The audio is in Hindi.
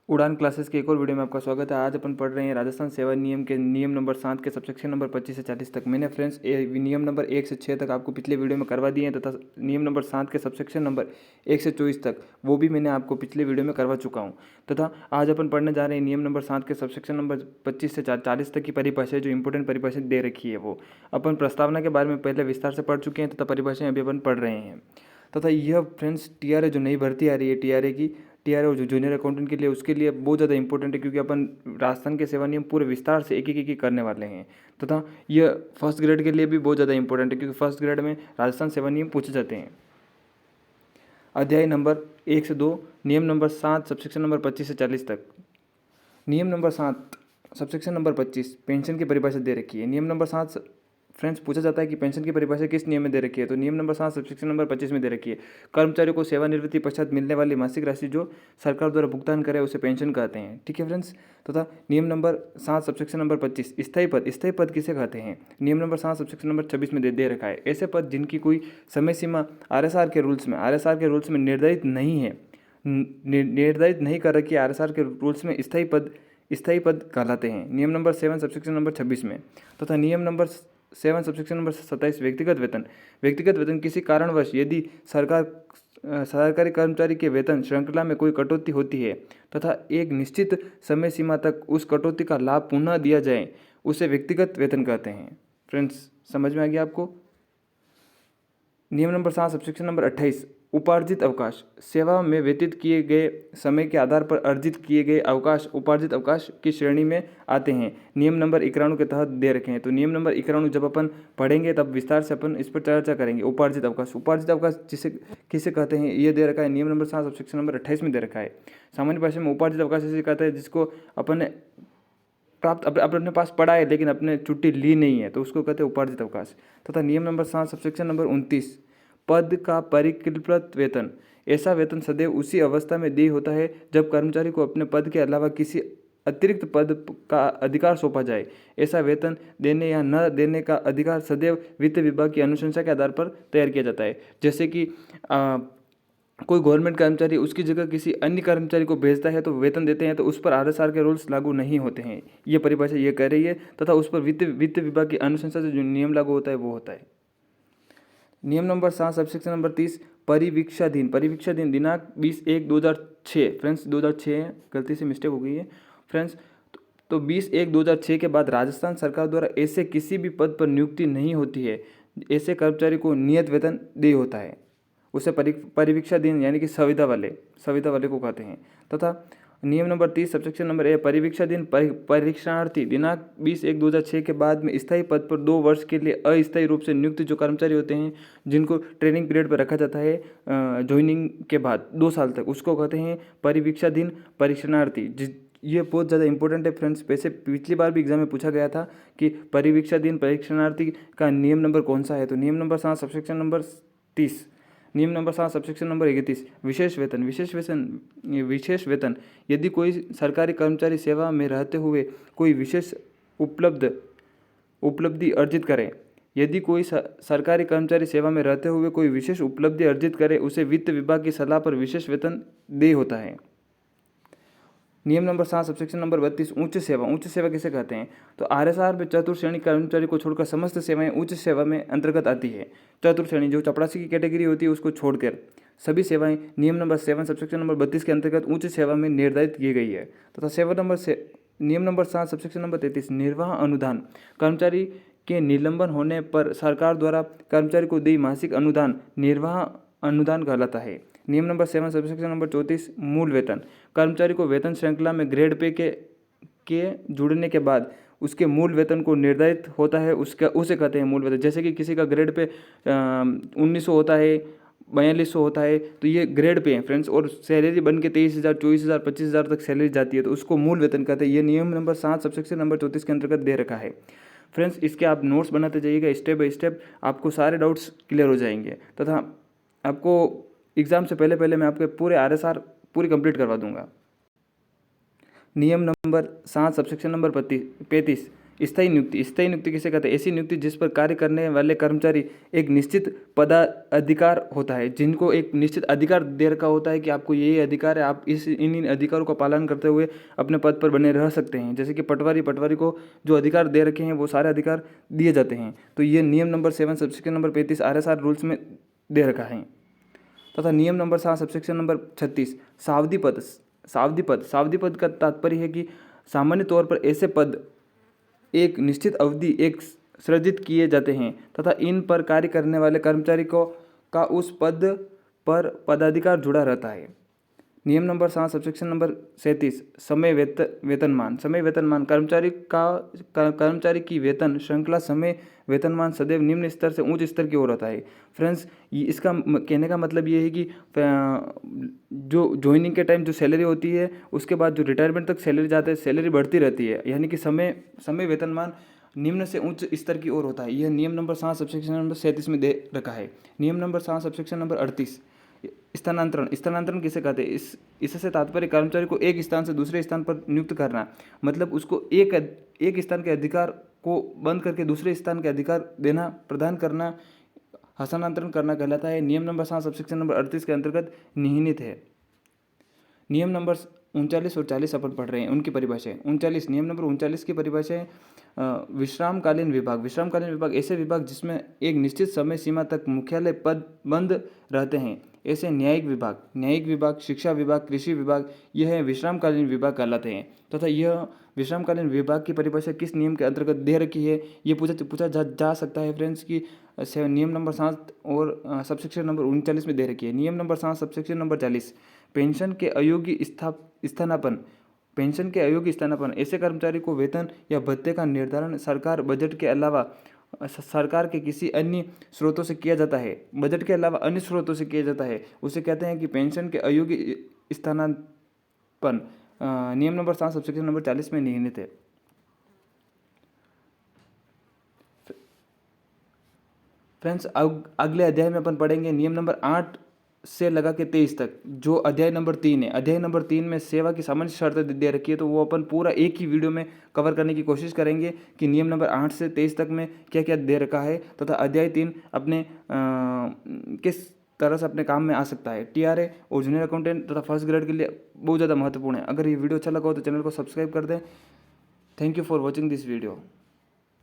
उड़ान क्लासेस के एक और वीडियो में आपका स्वागत है। आज अपन पढ़ रहे हैं राजस्थान सेवा नियम के नियम नंबर 7 के सबसेक्शन नंबर 25 से 40 तक। मैंने फ्रेंड्स नियम नंबर 1 से 6 तक आपको पिछले वीडियो में करवा दिए हैं तथा नियम नंबर 7 के सबसेक्शन नंबर 1 से 24 तक वो भी मैंने आपको पिछले वीडियो में करवा चुका हूँ। तथा आज अपन पढ़ने जा रहे हैं नियम नंबर 7 के सबसेक्शन नंबर 25 से 40 तक की परिभाषा, जो इंपॉर्टेंट परिभाषा दे रखी है वो अपन प्रस्तावना के बारे में पहले विस्तार से पढ़ चुके हैं तथा परिभाषाएं अभी अपन पढ़ रहे हैं। तथा यह फ्रेंड्स टीआरए जो नई भर्ती आ रही है टीआरए जो जूनियर अकाउंटेंट के लिए, उसके लिए बहुत ज़्यादा इंपॉर्टेंट है, क्योंकि अपन राजस्थान के सेवा नियम पूरे विस्तार से एक करने वाले हैं। तथा यह फर्स्ट ग्रेड के लिए भी बहुत ज़्यादा इंपॉर्टेंट है, क्योंकि फर्स्ट ग्रेड में राजस्थान सेवा नियम पूछे जाते हैं। अध्याय नंबर 1 से 2, नियम नंबर 7 सबसेक्शन नंबर 25 से 40 तक। नियम नंबर 7 सबसेक्शन नंबर 25 पेंशन की परिभाषा दे रखी है। नियम नंबर 7 फ्रेंड्स पूछा जाता है कि पेंशन की परिभाषा किस नियम में दे रखी है, तो नियम नंबर 7 सबसेक्शन नंबर 25 में दे रखी है। कर्मचारियों को सेवानिवृत्ति पश्चात मिलने वाली मासिक राशि जो सरकार द्वारा भुगतान करे उसे पेंशन कहते हैं। ठीक है फ्रेंड्स। तथा नियम नंबर 7 सबसेक्शन नंबर 25 स्थायी पद किसे कहते हैं, नियम नंबर 7 सबसेक्शन नंबर 26 में दे रखा है। ऐसे पद जिनकी कोई समय सीमा आरएसआर के रूल्स में निर्धारित नहीं है, निर्धारित नहीं कर रखी है आरएसआर के रूल्स में, स्थायी पद कहलाते हैं। नियम नंबर 7 सबसेक्शन नंबर 26 में। तथा नियम नंबर 7 सबसेक्शन नंबर 27 व्यक्तिगत वेतन किसी कारणवश यदि सरकारी कर्मचारी के वेतन श्रृंखला में कोई कटौती होती है तथा एक निश्चित समय सीमा तक उस कटौती का लाभ पुनः दिया जाए, उसे व्यक्तिगत वेतन कहते हैं। फ्रेंड्स समझ में आ गया आपको। नियम नंबर 7 सबसेक्शन नंबर 28 उपार्जित अवकाश, सेवा में व्यतीत किए गए समय के आधार पर अर्जित किए गए अवकाश उपार्जित अवकाश की श्रेणी में आते हैं। नियम नंबर 91 के तहत दे रखे हैं। तो नियम नंबर 91 जब अपन पढ़ेंगे तब विस्तार से अपन इस पर चर्चा करेंगे। उपार्जित अवकाश जिसे किसे कहते हैं ये दे रखा है, नियम नंबर 7 सबसेक्शन नंबर 28 में दे रखा है। सामान्य भाषा में उपार्जित अवकाश इसे कहता है जिसको अपन प्राप्त अपने पास पड़ा है लेकिन अपने छुट्टी ली नहीं है, तो उसको कहते हैं उपार्जित अवकाश। तथा नियम नंबर 7 सबसेक्शन नंबर 29 पद का परिकल्पित वेतन, ऐसा वेतन सदैव उसी अवस्था में देय होता है जब कर्मचारी को अपने पद के अलावा किसी अतिरिक्त पद का अधिकार सौंपा जाए। ऐसा वेतन देने या न देने का अधिकार सदैव वित्त विभाग की अनुशंसा के आधार पर तैयार किया जाता है। जैसे कि कोई गवर्नमेंट कर्मचारी उसकी जगह किसी अन्य कर्मचारी को भेजता है तो वेतन देते हैं, तो उस पर आरएसआर के रूल्स लागू नहीं होते हैं, ये परिभाषा ये कह रही है। तथा उस पर वित्त विभाग की अनुशंसा से जो नियम लागू होता है वो होता है। नियम नंबर 7 सबसेक्शन नंबर 30 परिवीक्षाधीन दिनांक 20/1/2006 फ्रेंड्स 2006 है, गलती से मिस्टेक हो गई है फ्रेंड्स। तो 20/1/2006 के बाद राजस्थान सरकार द्वारा ऐसे किसी भी पद पर नियुक्ति नहीं होती है, ऐसे कर्मचारी को नियत वेतन देय होता है, उसे परिवीक्षाधीन यानी कि संविदा वाले को कहते हैं। तथा नियम नंबर 30 सबसेक्शन नंबर ए परिवीक्षाधीन परीक्षार्थी दिनांक 20/1/2006 के बाद में स्थायी पद पर 2 वर्ष के लिए अस्थायी रूप से नियुक्त जो कर्मचारी होते हैं, जिनको ट्रेनिंग पीरियड पर रखा जाता है ज्वाइनिंग के बाद 2 साल तक, उसको कहते हैं परिवीक्षाधीन परीक्षणार्थी। ये बहुत ज़्यादा इंपॉर्टेंट है फ्रेंड्स। वैसे पिछली बार भी एग्जाम में पूछा गया था कि परिवीक्षाधीन परीक्षणार्थी का नियम नंबर कौन सा है, तो नियम नंबर 7 सबसेक्शन नंबर 30। नियम नंबर 7 सबसेक्शन नंबर 31 विशेष वेतन यदि कोई सरकारी कर्मचारी सेवा में रहते हुए कोई विशेष उपलब्धि अर्जित करे, यदि कोई सरकारी कर्मचारी सेवा में रहते हुए कोई विशेष उपलब्धि अर्जित करे, उसे वित्त विभाग की सलाह पर विशेष वेतन देय होता है। नियम नंबर 7 सबसेक्शन नंबर 32 उच्च सेवा किसे कहते हैं, तो आरएसआर में चतुर्थ श्रेणी कर्मचारी को छोड़कर समस्त सेवाएं उच्च सेवा में अंतर्गत आती है। चतुर्थ श्रेणी जो चपरासी की कैटेगरी होती है उसको छोड़कर सभी सेवाएं नियम नंबर 7 सबसेक्शन नंबर 32 के अंतर्गत उच्च सेवा में निर्धारित की गई है। तथा नियम नंबर 7 सबसेक्शन नंबर 33 निर्वाह अनुदान, कर्मचारी के निलंबन होने पर सरकार द्वारा कर्मचारी को दी मासिक अनुदान निर्वाह अनुदान कहलाता है। नियम नंबर 7 सबसेक्शन नंबर 34 मूल वेतन, कर्मचारी को वेतन श्रृंखला में ग्रेड पे के जुड़ने के बाद उसके मूल वेतन को निर्धारित होता है, उसे कहते हैं मूल वेतन। जैसे कि किसी का ग्रेड पे 1900 होता है, 4200 होता है, तो ये ग्रेड पे है फ्रेंड्स, और सैलरी बन के 23,000 24,000 25,000 तक सैलरी जाती है, तो उसको मूल वेतन कहते हैं। ये नियम नंबर 7 सबसेक्शन नंबर 34 के अंतर्गत दे रखा है फ्रेंड्स। इसके आप नोट्स बनाते जाइएगा, स्टेप बाय स्टेप आपको सारे डाउट्स क्लियर हो जाएंगे। तथा आपको एग्ज़ाम से पहले मैं आपके पूरे आरएसआर पूरी कंप्लीट करवा दूंगा। नियम नंबर 7 सबसेक्शन नंबर 35 स्थायी नियुक्ति किसे कहते हैं? ऐसी नियुक्ति जिस पर कार्य करने वाले कर्मचारी एक निश्चित पदाधिकार होता है, जिनको एक निश्चित अधिकार दे रखा होता है कि आपको ये अधिकार है, आप इन अधिकारों का पालन करते हुए अपने पद पर बने रह सकते हैं। जैसे कि पटवारी को जो अधिकार दे रखे हैं वो सारे अधिकार दिए जाते हैं। तो ये नियम number 7 subsection number 35 RSR rules में दे रखा है। तथा नियम नंबर 7 सबसेक्शन नंबर 36 सावधि पद का तात्पर्य है कि सामान्य तौर पर ऐसे पद एक निश्चित अवधि एक सृजित किए जाते हैं तथा इन पर कार्य करने वाले कर्मचारी को का उस पद पर पदाधिकार जुड़ा रहता है। नियम नंबर 7 सबसेक्शन नंबर 37 समय वेतनमान कर्मचारी की वेतन श्रृंखला समय वेतनमान सदैव निम्न स्तर से उच्च स्तर की ओर होता है। फ्रेंड्स, इसका कहने का मतलब ये है कि जो ज्वाइनिंग के टाइम जो सैलरी होती है उसके बाद जो रिटायरमेंट तक सैलरी जाता है, सैलरी बढ़ती रहती है, यानी कि समय वेतनमान निम्न से उच्च स्तर की ओर होता है। यह नियम नंबर 7 सबसेक्शन नंबर 37 में दे रखा है। नियम नंबर 7 सबसेक्शन नंबर 38 स्थानांतरण किसे कहते हैं? इससे तात्पर्य कर्मचारी को एक स्थान से दूसरे स्थान पर नियुक्त करना, मतलब उसको एक स्थान के अधिकार को बंद करके दूसरे स्थान के अधिकार देना, प्रदान करना, हस्तांतरण करना कहलाता है। नियम नंबर 7 सबसेक्शन नंबर 38 के अंतर्गत निहित है। नियम नंबर 39 और 40 अपन पढ़ रहे हैं, उनकी परिभाषाएं। नियम नंबर 39 की परिभाषाएं। विश्रामकालीन विभाग ऐसे विभाग जिसमें एक निश्चित समय सीमा तक मुख्यालय पद बंद रहते हैं, ऐसे न्यायिक विभाग, शिक्षा विभाग, कृषि विभाग, यह विश्रामकालीन विभाग कहलाते हैं। तथा यह विश्रामकालीन विभाग की परिभाषा किस नियम के अंतर्गत दे रखी है, ये पूछा जा सकता है फ्रेंड्स की नियम नंबर 7 और सबसेक्शन नंबर 39 में दे रखी है। नियम नंबर 7 सबसेक्शन नंबर 40 पेंशन के अयोग्य स्थानापन्न ऐसे कर्मचारी को वेतन या भत्ते का निर्धारण सरकार बजट के अलावा सरकार के किसी अन्य स्रोतों से किया जाता है, उसे कहते हैं कि पेंशन के अयोग्य स्थानापन्न नियम नंबर 7 सबसेक्शन नंबर 40 में निहित है। फ्रेंड्स, अगले अध्याय में अपन पढ़ेंगे नियम नंबर 8 से लगा के 23 तक, जो अध्याय नंबर 3 है। अध्याय नंबर 3 में सेवा की सामान्य शर्तें दे रखी है, तो वो अपन पूरा एक ही वीडियो में कवर करने की कोशिश करेंगे कि नियम नंबर 8 से 23 तक में क्या क्या दे रखा है, तथा अध्याय 3 अपने किस तरह से अपने काम में आ सकता है। TRA और जूनियर अकाउंटेंट तथा फर्स्ट ग्रेड के लिए बहुत ज़्यादा महत्वपूर्ण है। अगर ये वीडियो अच्छा लगा हो तो चैनल को सब्सक्राइब कर दें। Thank you for watching this video.